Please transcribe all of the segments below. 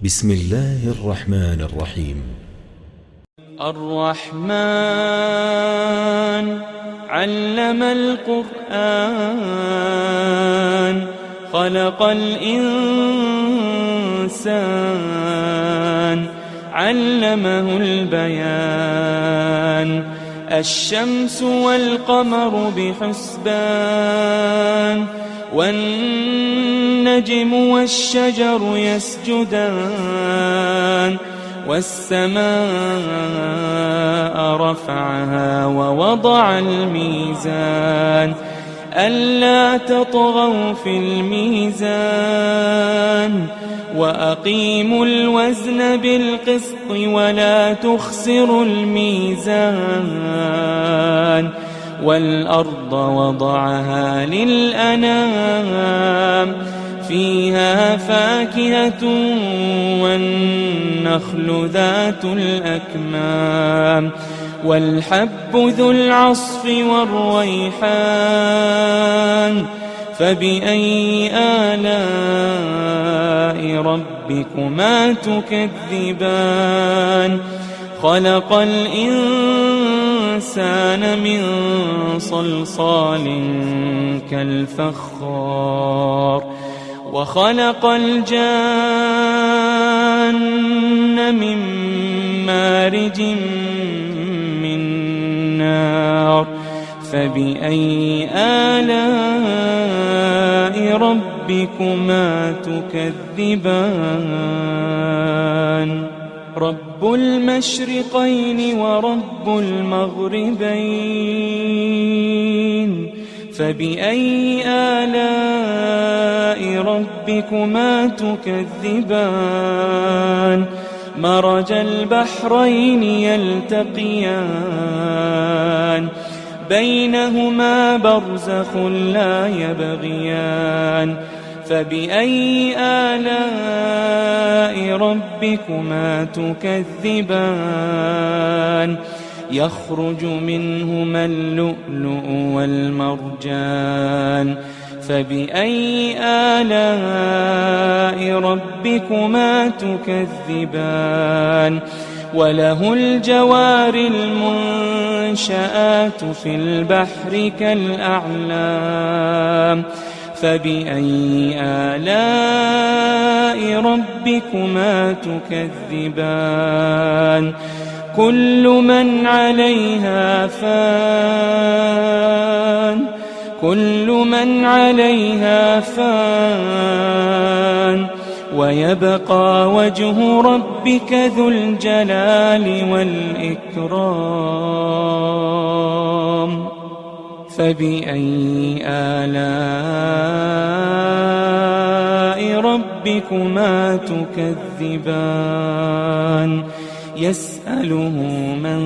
بسم الله الرحمن الرحيم. الرحمن علم القرآن خلق الإنسان علمه البيان الشمس والقمر بحسبان والنجم والشجر يسجدان والسماء رفعها ووضع الميزان ألا تطغوا في الميزان وأقيموا الوزن بالقسط ولا تخسروا الميزان والأرض وضعها للأنام فيها فاكهة والنخل ذات الأكمام والحب ذو العصف والريحان فبأي آلاء ربكما تكذبان خلق الإنسان من صلصال كالفخار وخلق الجان من مارج من نار فبأي آلاء ربكما تكذبان رب المشرقين ورب المغربين فبأي آلاء ربكما تكذبان مرج البحرين يلتقيان بينهما برزخ لا يبغيان فبأي آلاء ربكما تكذبان يخرج منهما اللؤلؤ والمرجان فبأي آلاء ربكما تكذبان وله الجوار المنشآت في البحر كالأعلام فبأي آلاء ربكما تكذبان كل من عليها فان ويبقى وجه ربك ذو الجلال والإكرام فبأي آلاء ربكما تكذبان يسأله من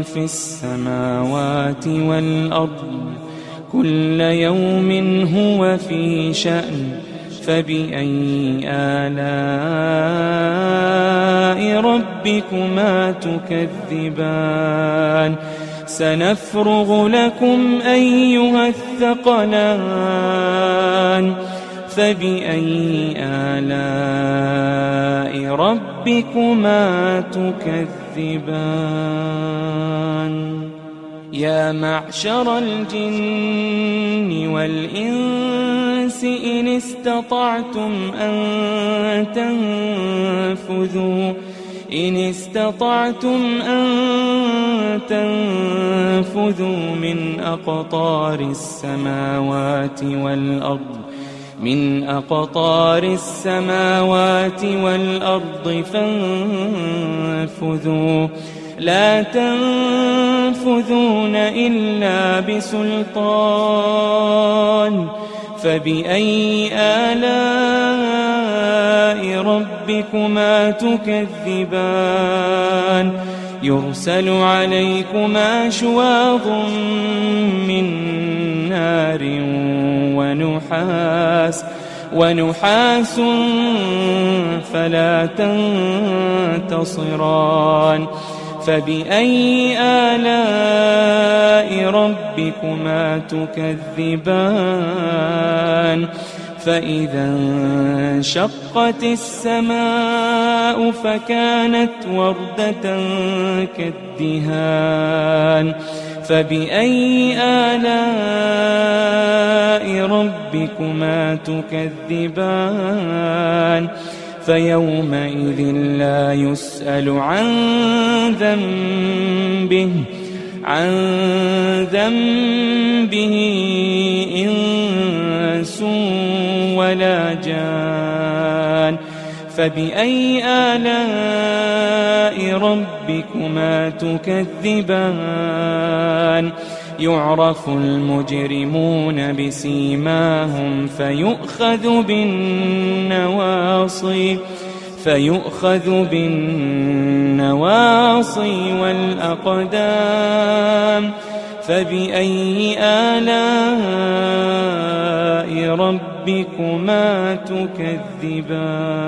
في السماوات والأرض كل يوم هو في شأن فبأي آلاء ربكما تكذبان سنفرغ لكم أيها الثقلان فبأي آلاء ربكما تكذبان يا معشر الجن والإنس إن استطعتم أن تنفذوا من أقطار السماوات والأرض فانفذوا لا تنفذون إلا بسلطان فبأي آلاء ربكما تكذبان يرسل عليكما شواظ من نار ونحاس فلا تنتصران فبأي آلاء ربكما تكذبان فإذا انشقت السماء فكانت وردة كالدهان فبأي آلاء ربكما تكذبان فيومئذ لا يسأل عن ذنبه إنس ولا جان فبأي آلاء ربكما تكذبان يعرف المجرمون بسيماهم فيؤخذ بالنواصي والأقدام فبأي آلاء ربكما تكذبان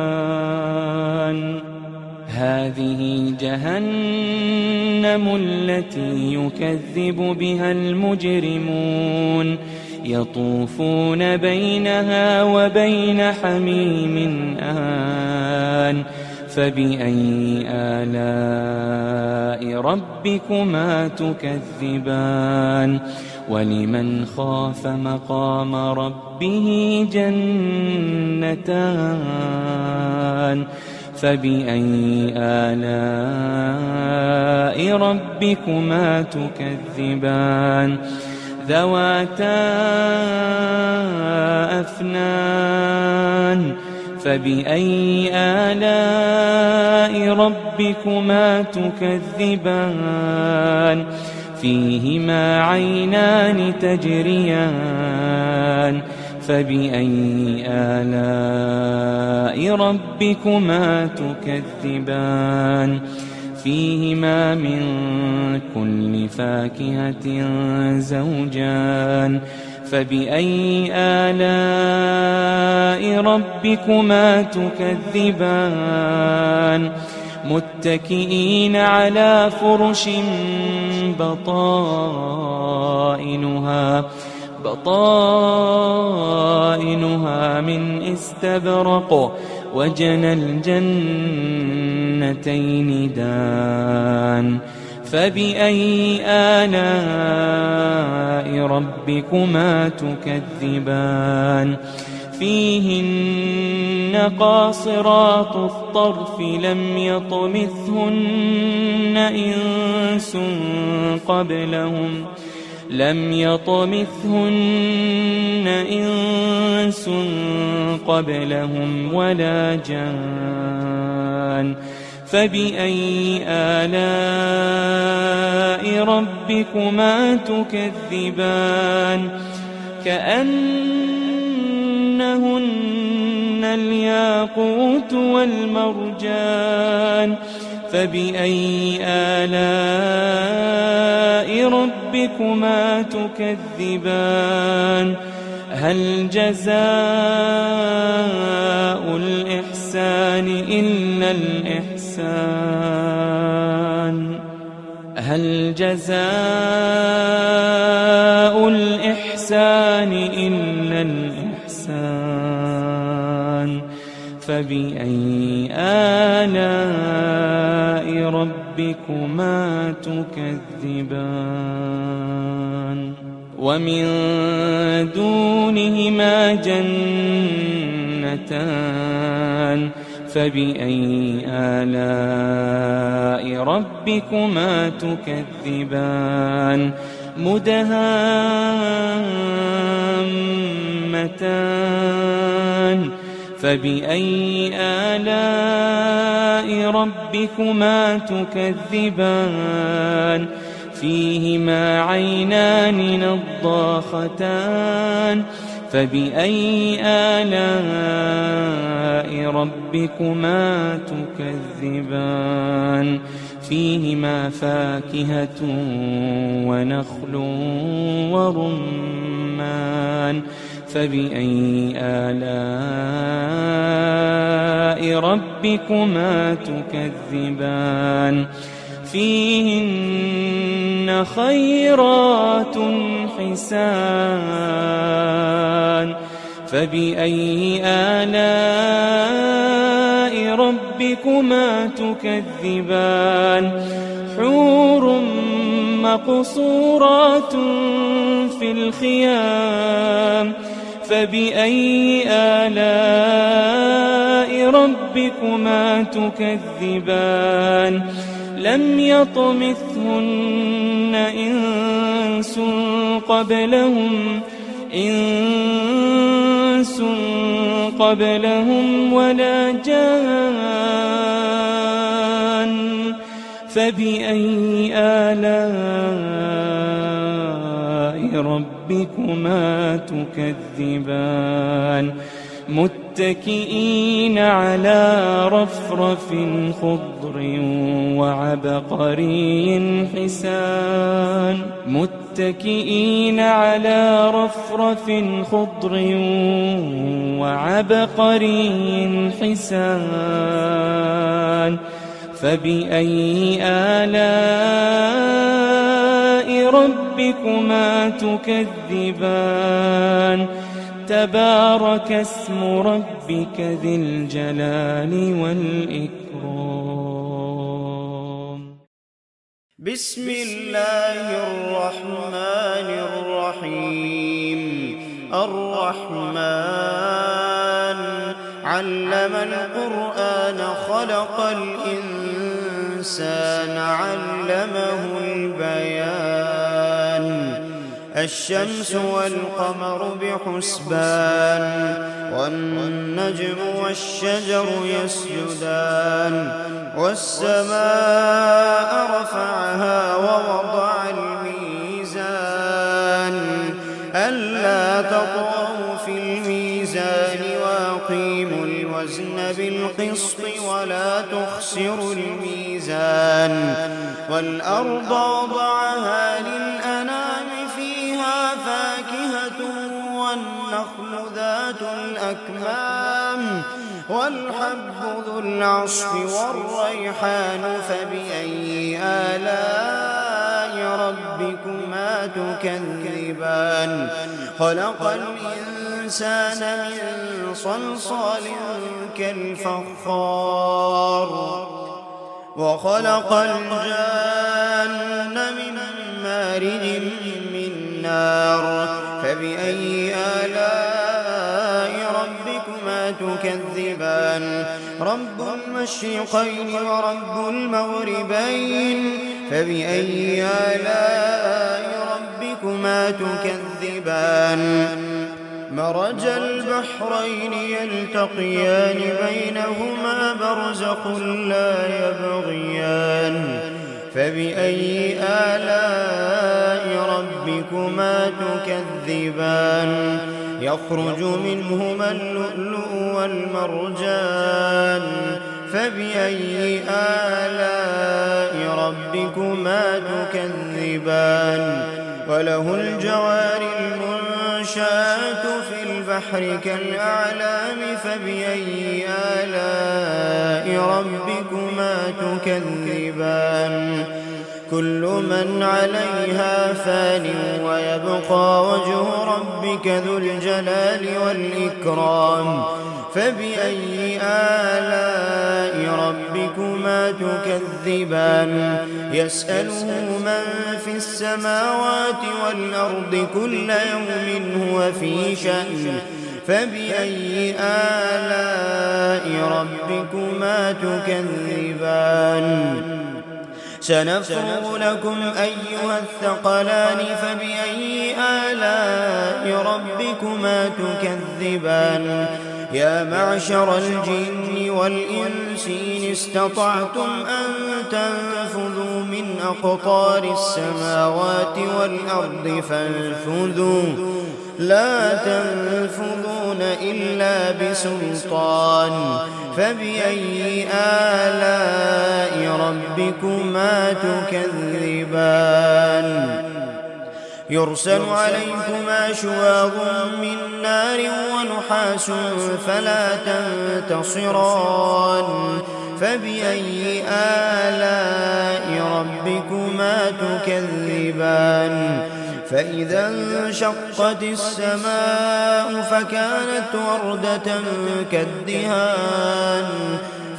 هذه جهنم التي يكذب بها المجرمون يطوفون بينها وبين حميم آن فبأي آلاء ربكما تكذبان ولمن خاف مقام ربه جنتان فبأي آلاء ربكما تكذبان ذواتا أفنان فبأي آلاء ربكما تكذبان فيهما عينان تجريان فبأي آلاء ربكما تكذبان فيهما من كل فاكهة زوجان فبأي آلاء ربكما تكذبان متكئين على فرش بطائنها من استبرق وجنى الجنتين دان فبأي آلاء ربكما تكذبان فيهن قاصرات الطرف لم يطمثهن إنس قبلهم ولا جان فبأي آلاء ربكما تكذبان كأنهن الياقوت والمرجان فبأي آلاء ربكما تكذبان هل جزاء الإحسان إلا الإحسان هل جزاء الإحسان إلا الإحسان فبأي آلاء ربكما تكذبان ومن دونهما جنتان فبأي آلاء ربكما تكذبان مدهامتان فبأي آلاء ربكما تكذبان فيهما عينان نضاختان فبأي آلاء ربكما تكذبان فيهما فاكهة ونخل ورمان فبأي آلاء ربكما تكذبان فيهن خيرات حسان فبأي آلاء ربكما تكذبان حور مقصورات في الخيام فبأي آلاء ربكما تكذبان لم يطمثهن إنس قبلهم ولا جان فبأي آلاء ربكما تكذبان متكئين على رفرف خضر وعبقري حسان متكئين على رفرف خضر وعبقري حسان فبأي آلاء ربكما تكذبان تبارك اسم ربك ذي الجلال والإكرام بسم الله الرحمن الرحيم الرحمن علم القرآن خلق الإنسان علمه البيان الشمس والقمر بحسبان والنجم والشجر يسجدان والسماء رفعها ووضع الميزان ألا تطغوا في الميزان وأقيموا الوزن بالقسط ولا تخسروا الميزان والأرض وضعها للأنام فاكهة والنخل ذات الأكمام والحب ذو العصف والريحان فبأي آلاء ربكما تكذبان خلق الإنسان من صلصال كالفخار وخلق الجان من مارج من نار فبأي آلاء ربكما تكذبان رب المشرقين ورب المغربين فبأي آلاء ربكما تكذبان مرج البحرين يلتقيان بينهما برزخ لا يبغيان فبأي آلاء ربكما تكذبان يخرج منهما اللؤلؤ والمرجان فبأي آلاء ربكما تكذبان وله الجوار المنشآت في البحر كالأعلام فبأي آلاء ربكما تكذبان كل من عليها فان ويبقى وجه ربك ذو الجلال والإكرام فبأي آلاء ربكما تكذبان يسأله من في السماوات والأرض كل يوم هو في شأن فبأي آلاء ربكما تكذبان سنفرغ لكم أيها الثقلان فبأي آلاء ربكما تكذبان يا معشر الجن والإنس إن استطعتم أن تنفذوا من أقطار السماوات والأرض فانفذوا لا تنفذون إلا بسلطان فبأي آلاء ربكما تكذبان يرسل عليكما شواظ من نار ونحاس فلا تنتصران فبأي آلاء ربكما تكذبان فإذا انشقت السماء فكانت وردة كالدهان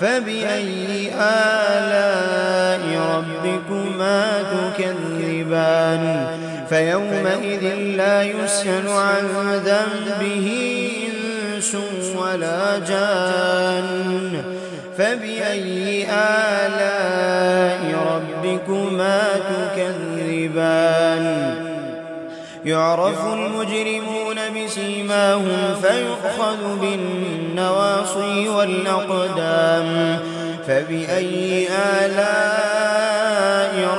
فبأي آلاء ربكما تكذبان فيومئذ لا يسأل عن ذنبه إنس ولا جان فبأي آلاء ربكما تكذبان يعرف المجرمون بسيماهم فيؤخذ بالنواصي والأقدام فبأي آلاء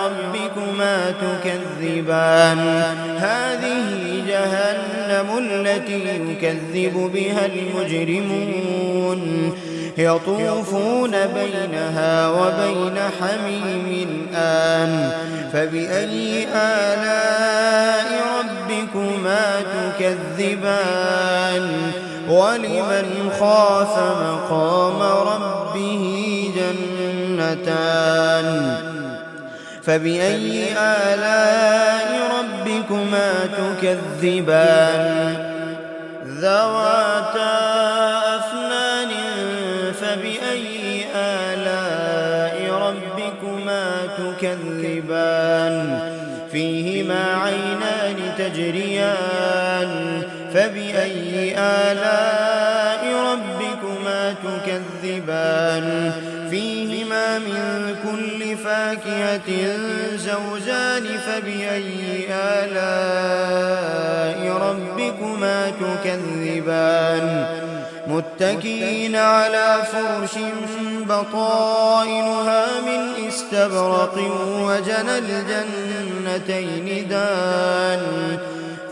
ربكما تكذبان هذه جهنم التي يكذب بها المجرمون يطوفون بينها وبين حميم آن فبأي آلاء ربكما تكذبان ولمن خاف مقام ربه جنتان فبأي آلاء ربكما تكذبان ذواتا أفنان فبأي آلاء ربكما تكذبان فيهما عينان تجريان فبأي آلاء ربكما تكذبان فيهما من كل فاكهة زوجان فبأي آلاء ربكما تكذبان متكئين على فرش بطائنها من استبرق وجنى الجنتين دان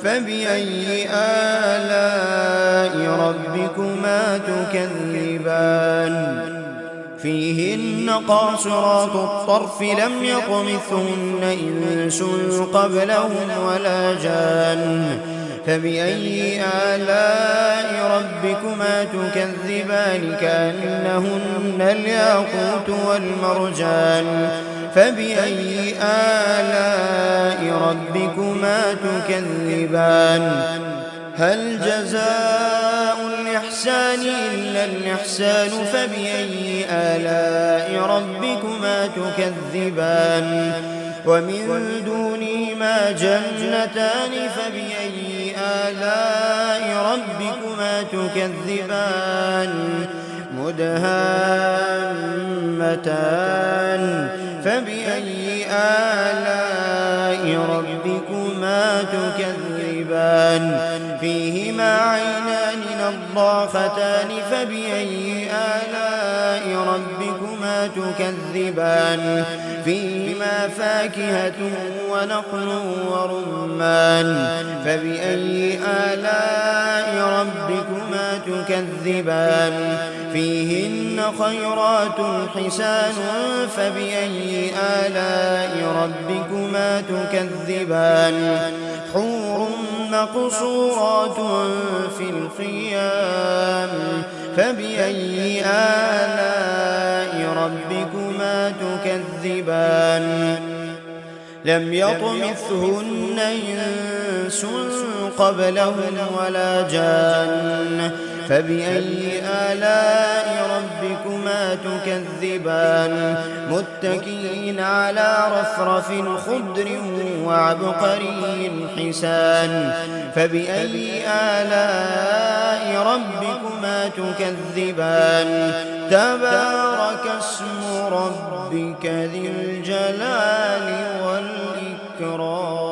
فبأي آلاء ربكما تكذبان فيهن قاصرات الطرف لم يطمثهن إنس قبلهم ولا جان فبأي آلاء ربكما تكذبان كأنهن الياقوت والمرجان فبأي آلاء ربكما تكذبان هل جزاء الإحسان إلا الإحسان فبأي آلاء ربكما تكذبان ومن دونهما جنتان فبأي آلاء ربكما تكذبان مدهامتان فبأي آلاء ربكما تكذبان فيهما عينان نضاختان فبأي آلاء ربكما تكذبان فيهما فاكهة ونخل ورمان فبأي آلاء ربكما تكذبان فيهن خيرات حسان فبأي آلاء ربكما تكذبان حور مقصورات في الخيام فبأي آلاء ربكما تكذبان لم يطمثهن إنس قبلهم ولا جان فبأي آلاء ربكما تكذبان متكئين على رفرف خضر وعبقري حسان فبأي آلاء ربكما تكذبان تبارك اسم ربك ذي الجلال والإكرام